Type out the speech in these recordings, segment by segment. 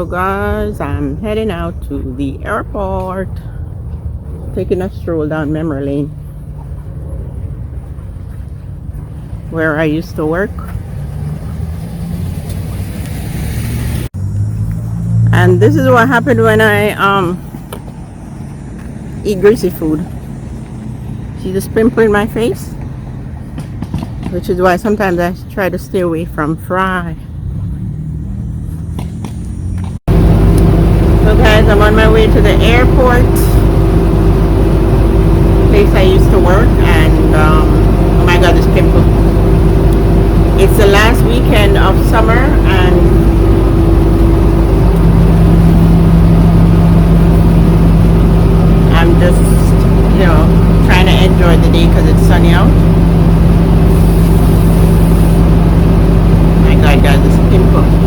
So guys, I'm heading out to the airport, taking a stroll down memory lane where I used to work. And this is what happened when I eat greasy food. See this pimple in my face? Which is why sometimes I try to stay away from fry. So guys, I'm on my way to the airport, place I used to work, and oh my god, this pimple. It's the last weekend of summer and I'm just, trying to enjoy the day because it's sunny out. My god, guys, this pimple.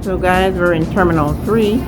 So guys, we're in Terminal 3.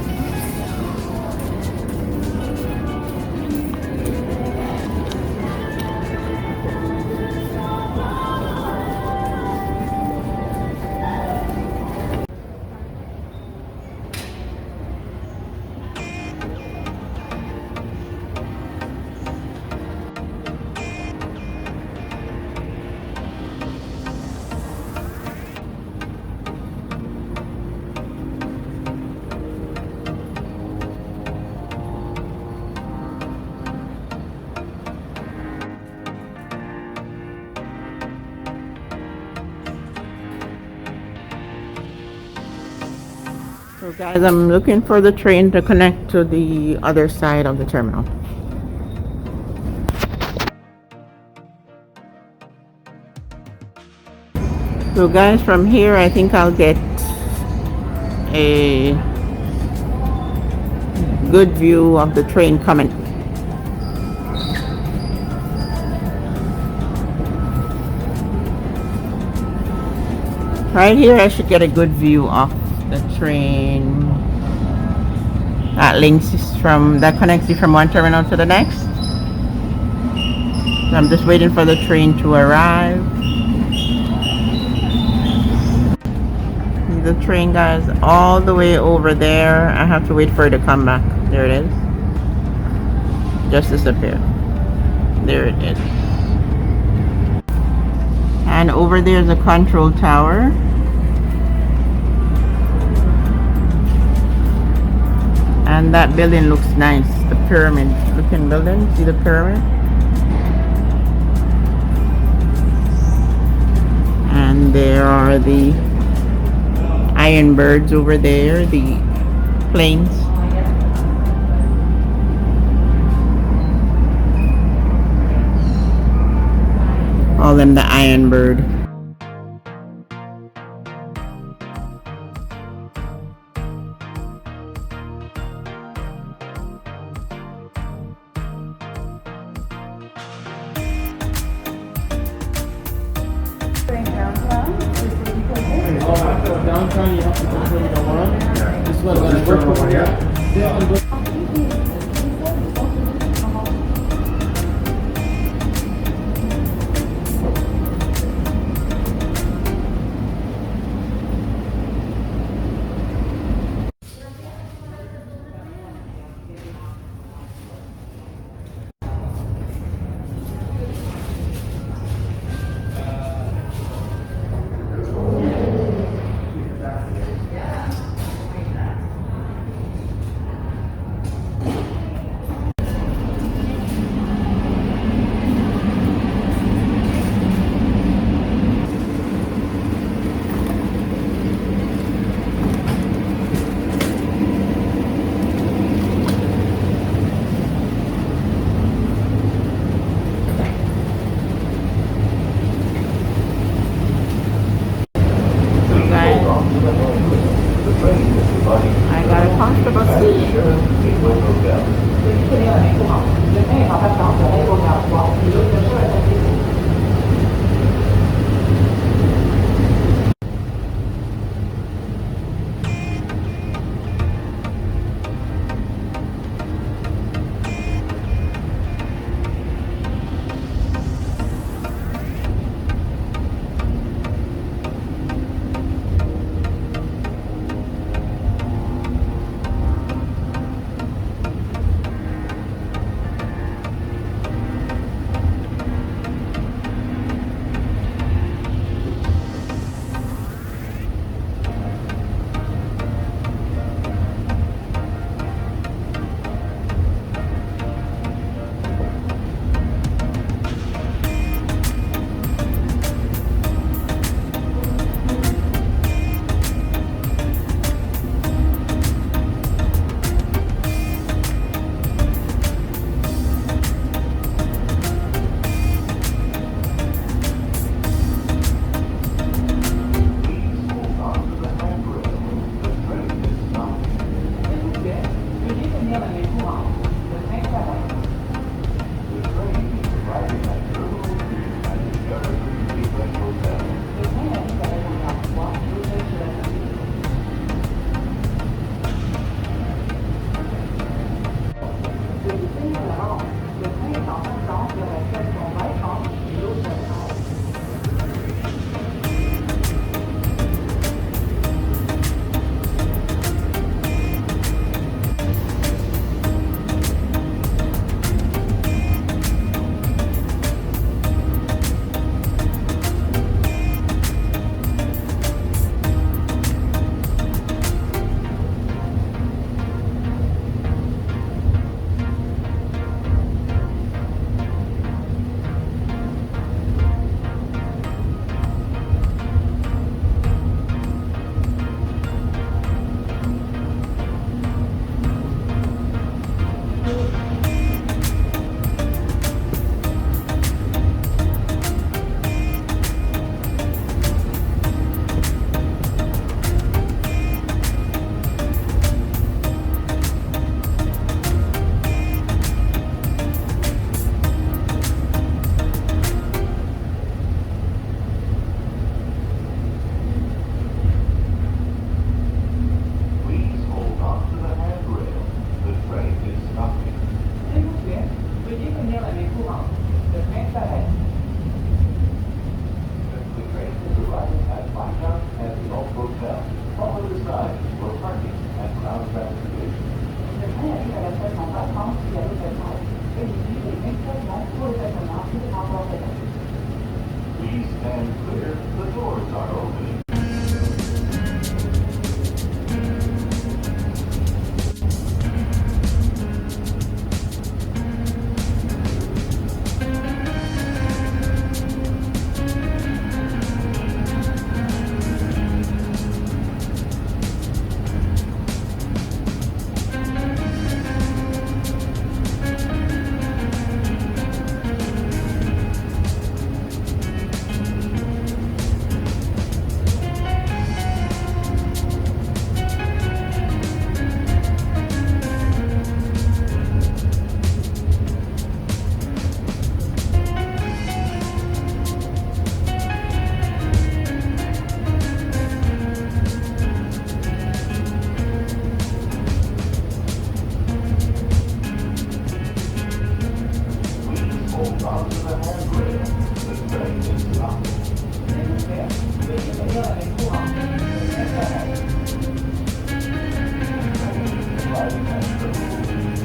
So guys, I'm looking for the train to connect to the other side of the terminal. So guys, from here I think I'll get a good view of the train coming. Right here I should get a good view of the train that connects you from one terminal to the next. So I'm just waiting for the train to arrive. See the train, guys, all the way over there. I have to wait for it to come back. There it is. Just disappeared. There it is. And over there is a control tower. And that building looks nice. The pyramid looking building. See the pyramid? And there are the iron birds over there, the planes. Call them the iron bird. Downtown, you have to go where you don't want. This one going to work over here. stand clear. The doors are opening. Hold on to the handrail. The train is stopping. Riding extra and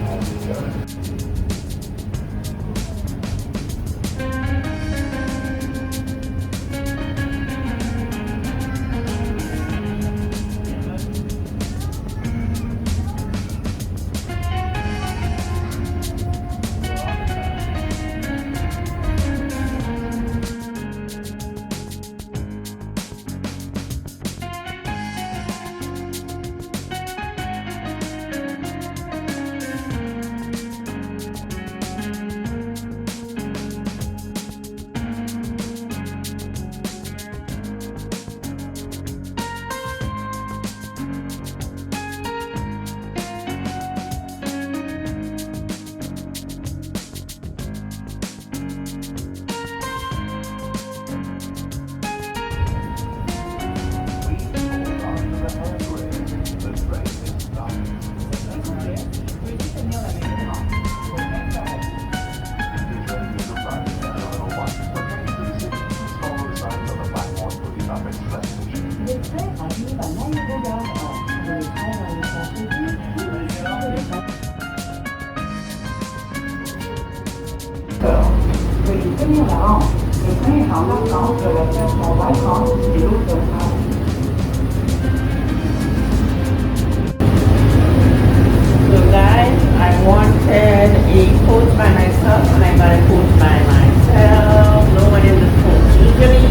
So guys, I wanted a coach by myself and I got a coach by myself. No one in the coach. Usually,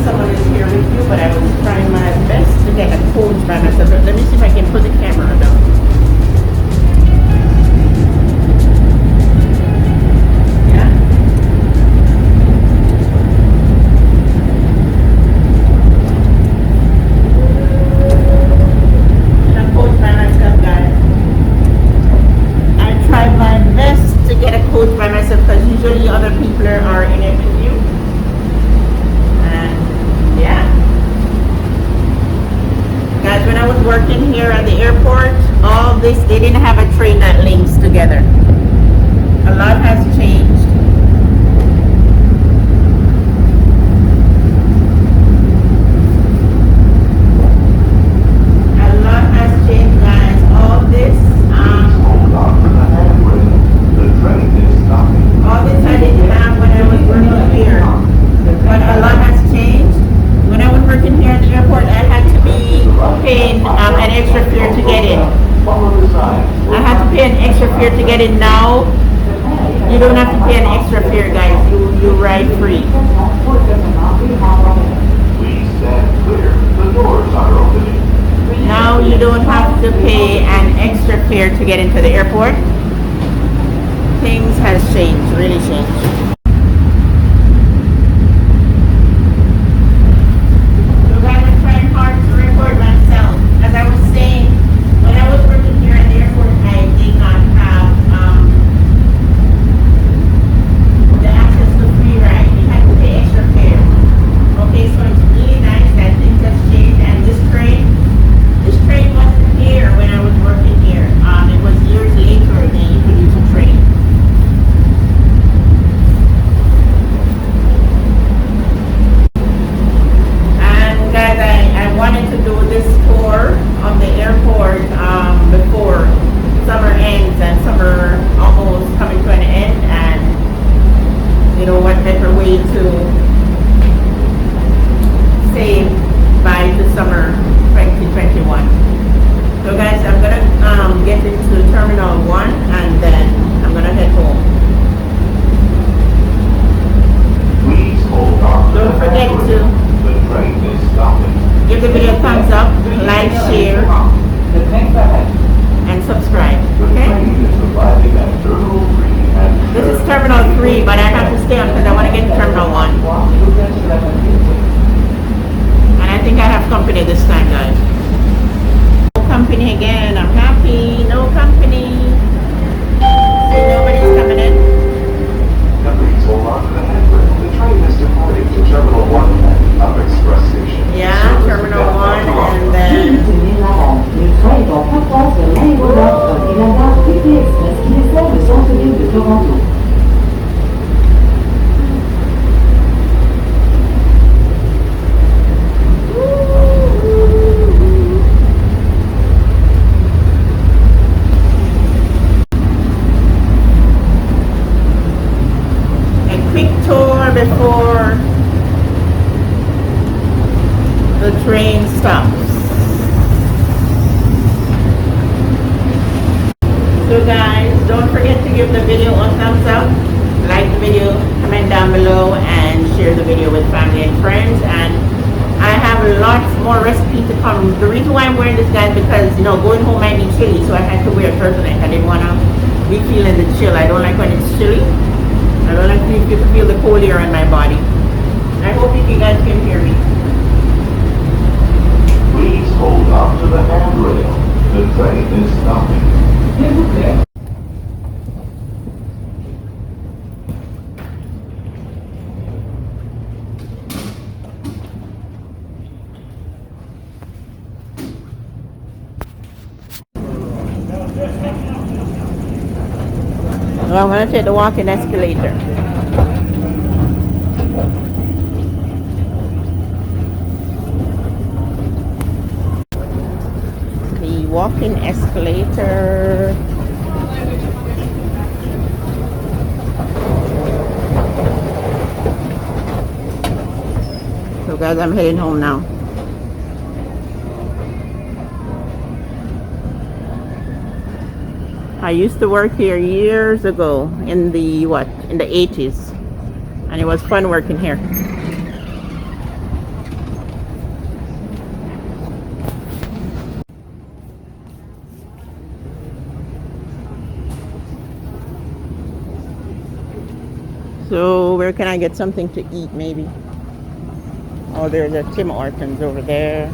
someone is here with you, but I was trying my best to get a coach by myself. Let me see if I can put the camera down. By myself because usually other people are in it with you, and yeah guys, when I was working here at the airport, all this, they didn't have a train that links together. A lot has changed. All this I didn't have when I was working here, but a lot has changed. When I was working here at the airport, I had to be paying an extra fare to get in. I had to pay an extra fare to get in. Now you don't have to pay an extra fare, guys. You ride free. Please stand clear. The doors are opening. Now you don't have to pay an extra fare to get into the airport. Things has changed, really changed. So guys, I'm trying hard to record myself. As I was saying, when I was working here at the airport, I did not have the access to free ride. You had to pay extra fare. Okay, so it's really nice that things have changed. And this train wasn't here when I was working here. It was years later that you could use a train. what better way to save by the summer 2021. So guys, I'm gonna get into Terminal 1 and then I'm gonna head home. Please hold on. Don't forget to The train is stopping. give the video a thumbs up, like, share, and subscribe. The Okay? train is arriving at Terminal 3 and... This is Terminal 3, but I have to stay on because I want to get to Terminal 1. And I think I have company this time, guys. No company again. I'm happy. No company. See, nobody's coming in. Now please hold on to the handrail. The train is departing to Terminal 1 of Express Station. Yeah, Terminal 1, and then... Tenez la rampe. Le train est en partance vers l'aéroport et la gare PP Express qui dessert le centre-ville de Toronto. A quick tour before the train stops. So guys, don't forget to give the video a thumbs up, like the video, comment down below, and share the video with family and friends. And I have lots more recipes to come. The reason why I'm wearing this, guys, because you know going home might be chilly, so I had to wear a turtleneck. I didn't want to be feeling the chill. I don't like when it's chilly. I don't like to feel the cold air in my body. I hope you guys can hear me. Please hold on to the handrail. The train is stopping. Well, I'm going to take the walking escalator. The walking escalator. So guys, I'm heading home now. I used to work here years ago in the 80s, and it was fun working here. So where can I get something to eat maybe? Oh, there's a Tim Hortons over there.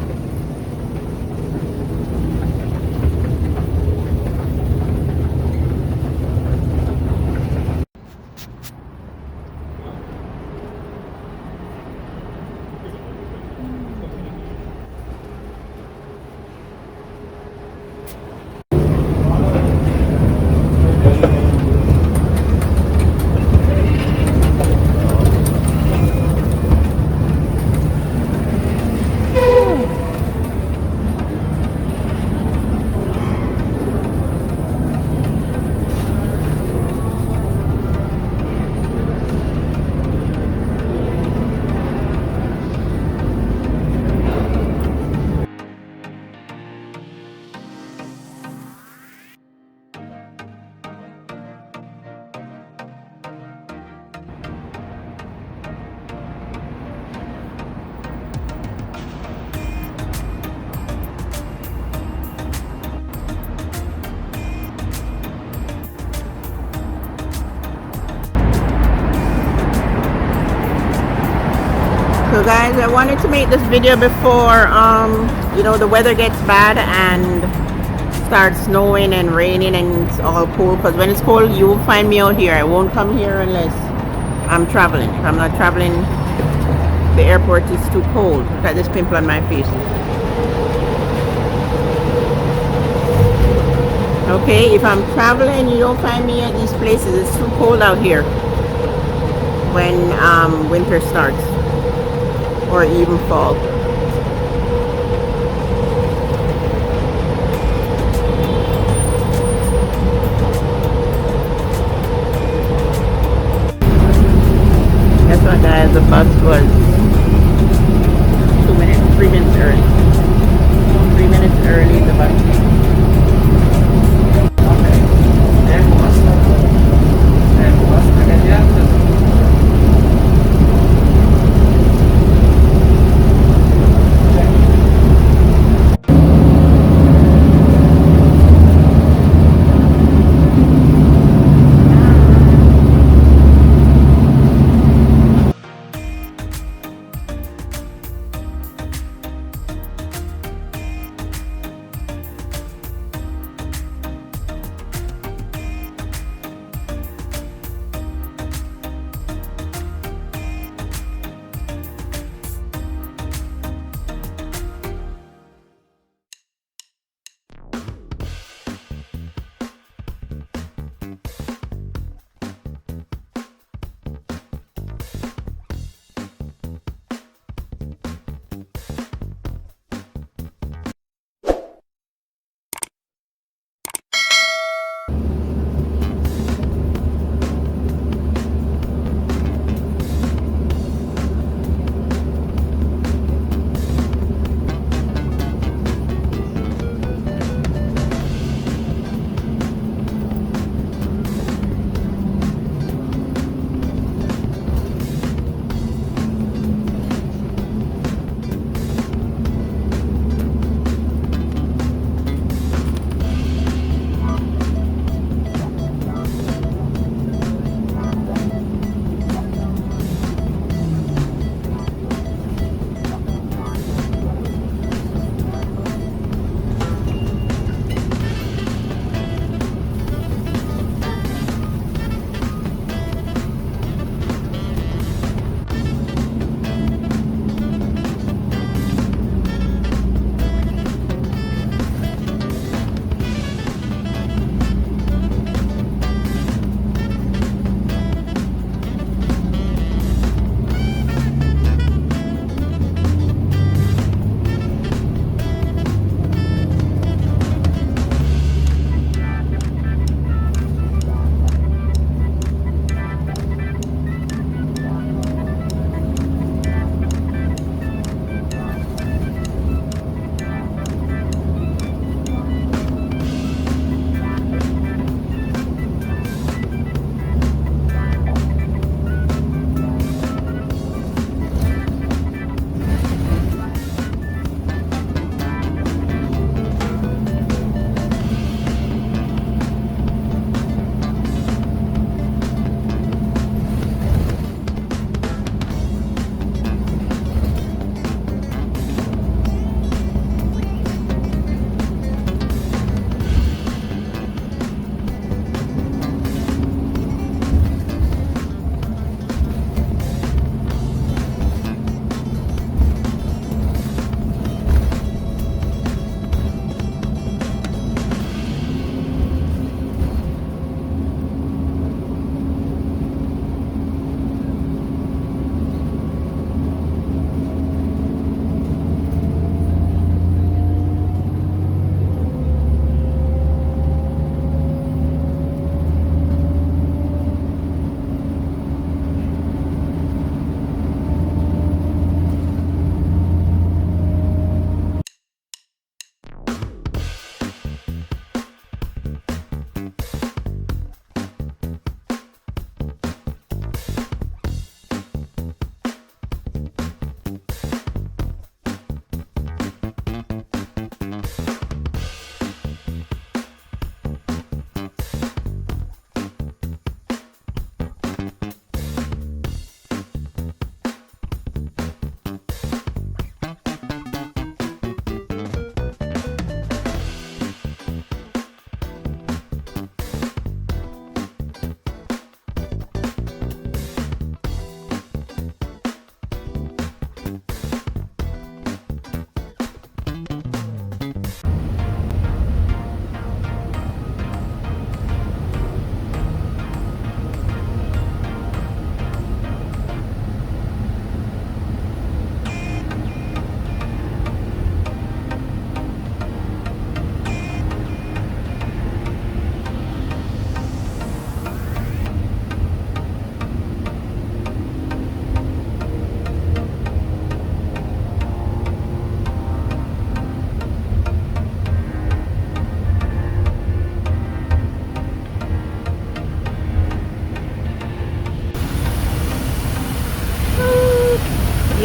So guys, I wanted to make this video before you know, the weather gets bad and starts snowing and raining and it's all cold, because when it's cold you will find me out here. I won't come here unless I'm traveling. If I'm not traveling, the airport is too cold. Look at this pimple on my face. Okay, if I'm traveling, you don't find me at these places. It's too cold out here when winter starts, or even fall. So guys, the bus was 3 minutes early. 3 minutes early, the bus came.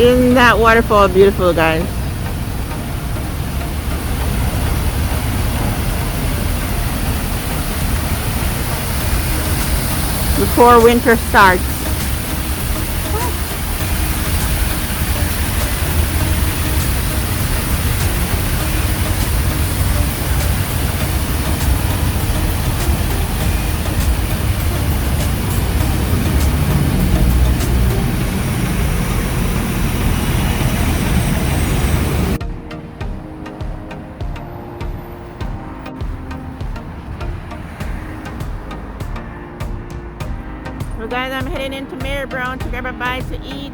Isn't that waterfall beautiful, guys? Before winter starts. So guys, I'm heading into Mary Brown to grab a bite to eat.